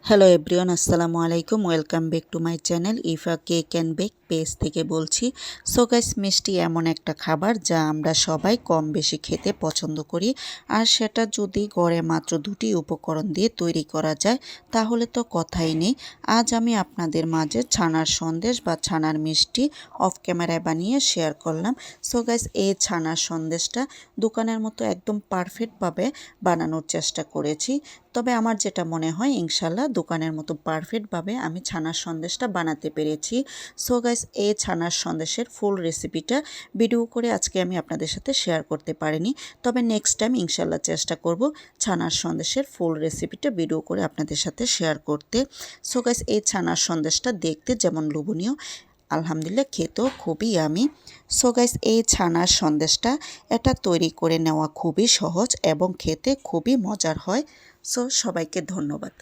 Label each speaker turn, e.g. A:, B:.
A: Hello everyone, আসসালামু আলাইকুম। Welcome back to my channel Ifa cake and bake page থেকে বলছি। সো গাইস, মিষ্টি এমন একটা খাবার যা আমরা সবাই কম বেশি খেতে পছন্দ করি, আর সেটা যদি ঘরে মাত্র দুটি উপকরণ দিয়ে তৈরি করা যায় তাহলে তো কথাই নেই। আজ আমি আপনাদের মাঝে ছানার সন্দেশ বা ছানার মিষ্টি অফ ক্যামেরায় বানিয়ে শেয়ার করলাম। সো গাইস, এই ছানার সন্দেশটা দোকানের মতো একদম পারফেক্টভাবে বানানোর চেষ্টা করেছি। তবে আমার যেটা মনে হয়, ইনশাল্লাহ দোকানের মতো পারফেক্টভাবে আমি ছানার সন্দেশটা বানাতে পেরেছি। সো গাইস, এই ছানার সন্দেশের ফুল রেসিপিটা ভিডিও করে আজকে আমি আপনাদের সাথে শেয়ার করতে পারিনি, তবে নেক্সট টাইম ইনশাল্লাহ চেষ্টা করব ছানার সন্দেশের ফুল রেসিপিটা ভিডিও করে আপনাদের সাথে শেয়ার করতে। সো গাইস, এই ছানার সন্দেশটা দেখতে যেমন লোভনীয়, আলহামদুলিল্লাহ খেতেও খুবই আমি। সো গাইস, এই ছানার সন্দেশটা এটা তৈরি করে নেওয়া খুবই সহজ এবং খেতে খুবই মজার হয়। সো সবাইকে ধন্যবাদ।